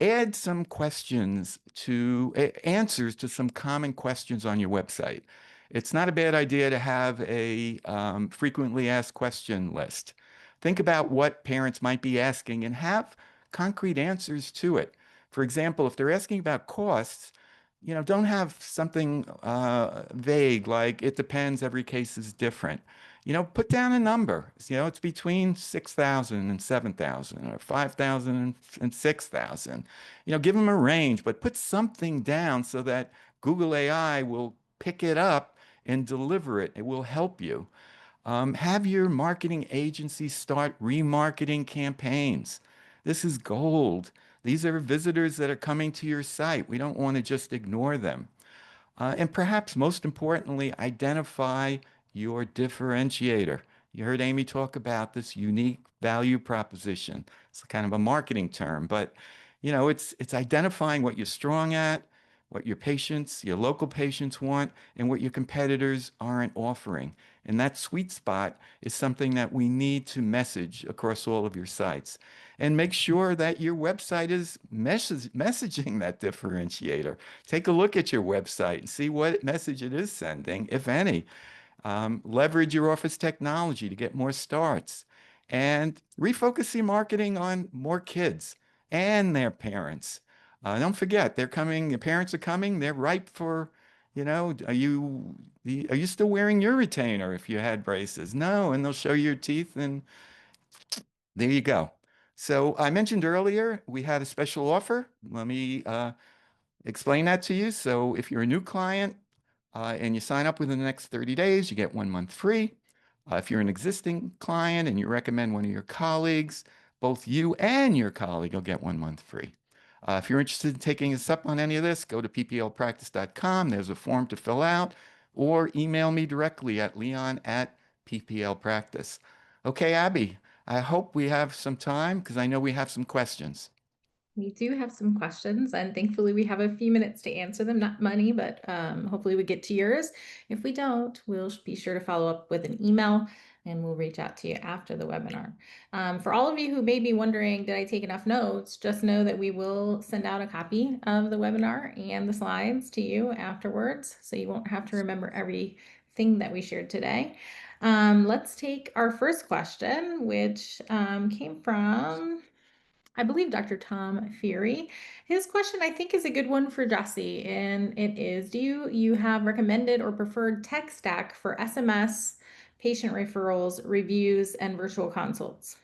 add some questions to answers to some common questions on your website. It's not a bad idea to have a frequently asked question list. Think about what parents might be asking and have concrete answers to it. For example, if they're asking about costs, don't have something vague like it depends, every case is different. Put down a number. It's between 6,000 and 7,000 or 5,000 and 6,000. Give them a range, but put something down so that Google AI will pick it up and deliver it. It will help you. Have your marketing agency start remarketing campaigns. This is gold. These are visitors that are coming to your site. We don't want to just ignore them. And perhaps most importantly, identify your differentiator. You heard Amy talk about this unique value proposition. It's kind of a marketing term, but it's identifying what you're strong at, what your patients, your local patients want, and what your competitors aren't offering. And that sweet spot is something that we need to message across all of your sites. And make sure that your website is messaging that differentiator. Take a look at your website and see what message it is sending, if any. Leverage your office technology to get more starts. And refocus your marketing on more kids and their parents. Don't forget, they're coming, your parents are coming, they're ripe for, are you still wearing your retainer if you had braces? No, and they'll show you your teeth and there you go. So I mentioned earlier we had a special offer. Let me explain that to you. So if you're a new client and you sign up within the next 30 days, you get 1 month free. If you're an existing client and you recommend one of your colleagues, both you and your colleague will get 1 month free. If you're interested in taking us up on any of this, go to pplpractice.com. There's a form to fill out or email me directly at leon@pplpractice. Okay, Abby, I hope we have some time because I know we have some questions. We do have some questions, and thankfully we have a few minutes to answer them, not many, but hopefully we get to yours. If we don't, we'll be sure to follow up with an email and we'll reach out to you after the webinar. For all of you who may be wondering, did I take enough notes? Just know that we will send out a copy of the webinar and the slides to you afterwards, so you won't have to remember everything that we shared today. Let's take our first question, which came from, I believe, Dr. Tom Fury. His question, I think, is a good one for Jesse, and it is, do you have recommended or preferred tech stack for SMS, patient referrals, reviews, and virtual consults?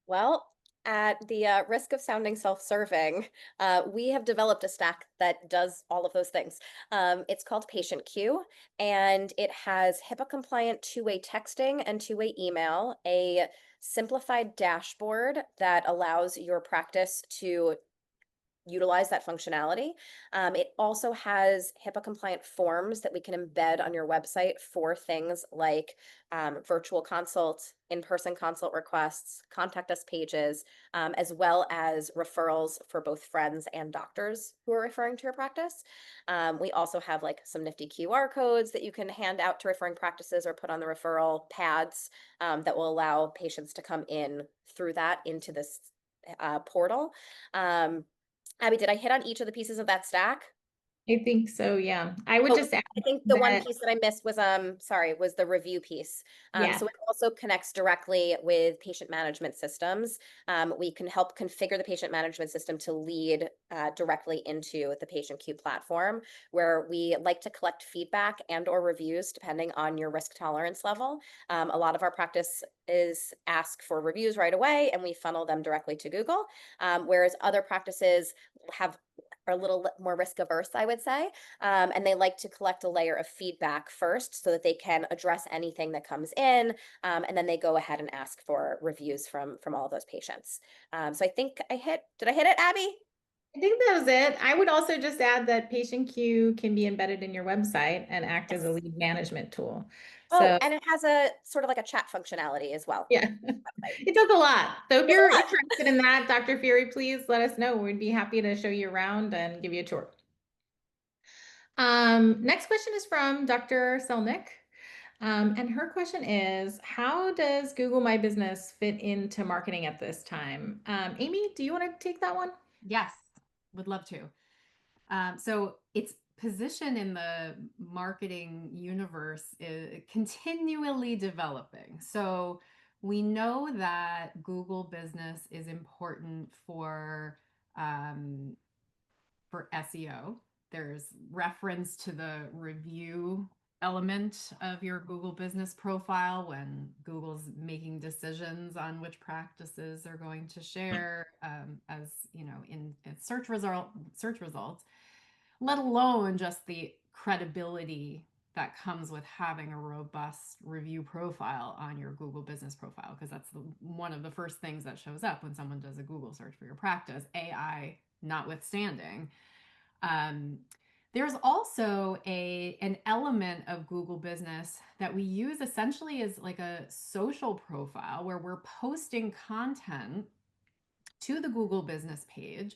Well, at the risk of sounding self-serving, we have developed a stack that does all of those things. It's called Patient Queue, and it has HIPAA-compliant two-way texting and two-way email, a simplified dashboard that allows your practice to utilize that functionality. It also has HIPAA compliant forms that we can embed on your website for things like virtual consult, in-person consult requests, contact us pages, as well as referrals for both friends and doctors who are referring to your practice. We also have like some nifty QR codes that you can hand out to referring practices or put on the referral pads that will allow patients to come in through that into this portal. Abby, did I hit on each of the pieces of that stack? I think so, yeah. I would Oh, just add I think the one that, piece that I missed was was the review piece. yeah. So it also connects directly with patient management systems. We can help configure the patient management system to lead directly into the Patient Queue platform, where we like to collect feedback and or reviews depending on your risk tolerance level. A lot of our practice is ask for reviews right away, and we funnel them directly to Google. Whereas other practices are a little more risk averse, I would say. And they like to collect a layer of feedback first so that they can address anything that comes in. And then they go ahead and ask for reviews from all of those patients. So I think did I hit it, Abby? I think that was it. I would also just add that Patient Queue can be embedded in your website and act as a Yes. lead management tool. Oh, So and it has a sort of like a chat functionality as well. yeah, Right. it does a lot. So if Does a you're lot. interested in that, Dr. Fury, please let us know. We'd be happy to show you around and give you a tour. Next question is from Dr. Selnick. And her question is, how does Google My Business fit into marketing at this time? Amy, do you want to take that one? Yes, would love to. So its position in the marketing universe is continually developing. So we know that Google Business is important um, for SEO. There's reference to the review element of your Google business profile when Google's making decisions on which practices they're going to share, as you know, in search results, let alone just the credibility that comes with having a robust review profile on your Google business profile, because that's one of the first things that shows up when someone does a Google search for your practice, AI notwithstanding. Um, there's also an element of Google Business that we use essentially as like a social profile where we're posting content to the Google Business page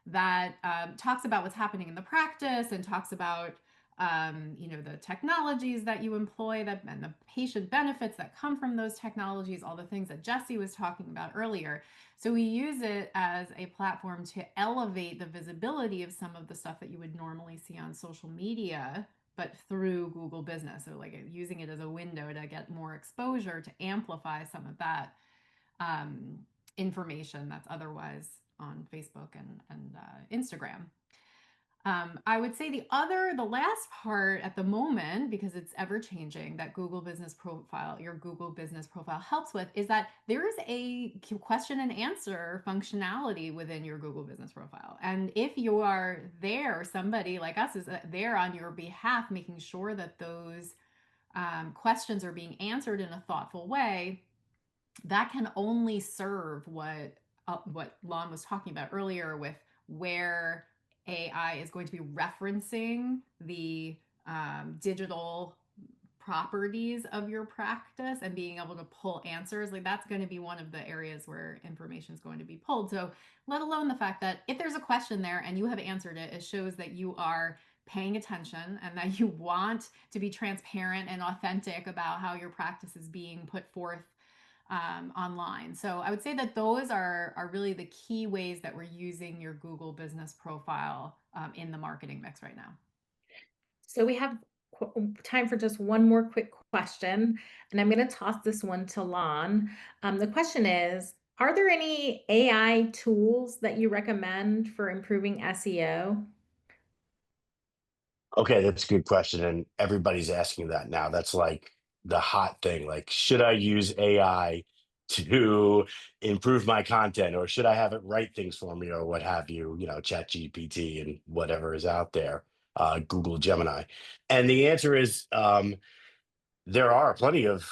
that talks about what's happening in the practice and talks about the technologies that you employ and the patient benefits that come from those technologies, all the things that Jesse was talking about earlier. So we use it as a platform to elevate the visibility of some of the stuff that you would normally see on social media, but through Google Business. So like using it as a window to get more exposure, to amplify some of that um, information that's otherwise on Facebook and Instagram. I would say the last part at the moment, because it's ever changing, that your Google Business Profile helps with is that there is a question and answer functionality within your Google Business Profile. And if you are there, somebody like us is there on your behalf, making sure that those questions are being answered in a thoughtful way, that can only serve what Lon was talking about earlier with where AI is going to be referencing the digital properties of your practice and being able to pull answers. Like that's going to be one of the areas where information is going to be pulled. So let alone the fact that if there's a question there and you have answered it, it shows that you are paying attention and that you want to be transparent and authentic about how your practice is being put forth online. So I would say that those are really the key ways that we're using your Google business profile in the marketing mix right now. So we have time for just one more quick question, and I'm going to toss this one to Lon. The question is, are there any AI tools that you recommend for improving SEO? Okay, that's a good question. And everybody's asking that now. That's like the hot thing. Like, should I use AI to improve my content, or should I have it write things for me, or what have you, Chat GPT and whatever is out there, Google Gemini. And the answer is there are plenty of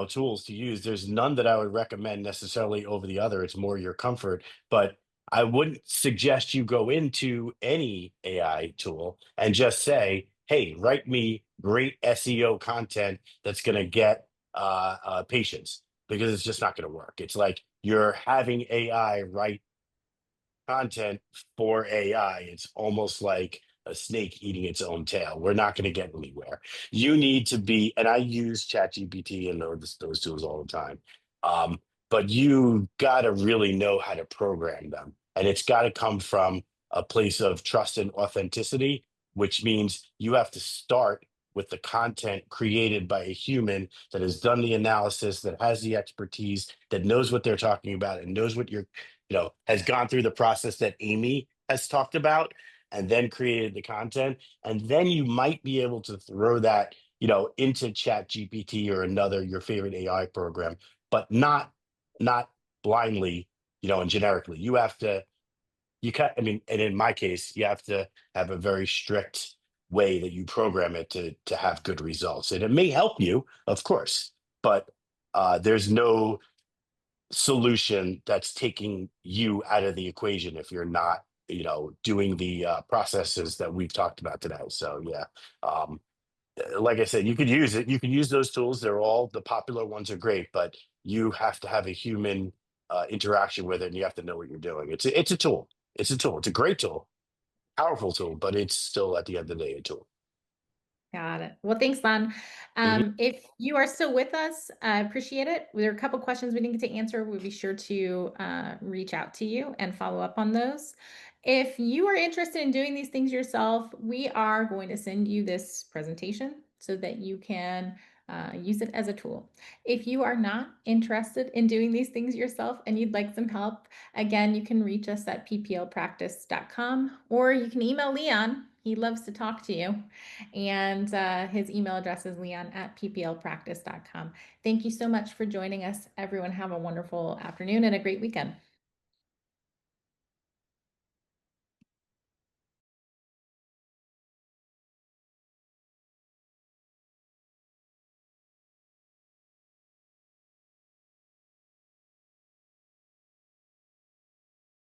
tools to use. There's none that I would recommend necessarily over the other. It's more your comfort, but I wouldn't suggest you go into any AI tool and just say, "Hey, write me great SEO content that's going to get patients," because it's just not going to work. It's like you're having AI write content for AI. It's almost like a snake eating its own tail. We're not going to get anywhere. You need to be, and I use ChatGPT and those tools all the time. But you got to really know how to program them. And it's got to come from a place of trust and authenticity, which means you have to start with the content created by a human that has done the analysis, that has the expertise, that knows what they're talking about and knows what you're has gone through the process that Amy has talked about and then created the content. And then you might be able to throw that, into Chat GPT or your favorite AI program, but not blindly, and generically. And in my case, you have to have a very strict way that you program it to have good results. And it may help you, of course, but there's no solution that's taking you out of the equation if you're not doing the processes that we've talked about today. So yeah, um like I said, you could use it, you can use those tools. They're all, the popular ones are great, but you have to have a human interaction with it, and you have to know what you're doing. It's a tool. It's a tool. It's a great tool, powerful tool, but it's still at the end of the day a tool. Got it. Well, thanks, Lon. If you are still with us, I appreciate it. There are a couple questions we didn't get to answer. We'll be sure to reach out to you and follow up on those. If you are interested in doing these things yourself, we are going to send you this presentation so that you can use it as a tool. If you are not interested in doing these things yourself and you'd like some help, again, you can reach us at pplpractice.com, or you can email Leon. He loves to talk to you. And his email address is leon@pplpractice.com. Thank you so much for joining us. Everyone have a wonderful afternoon and a great weekend.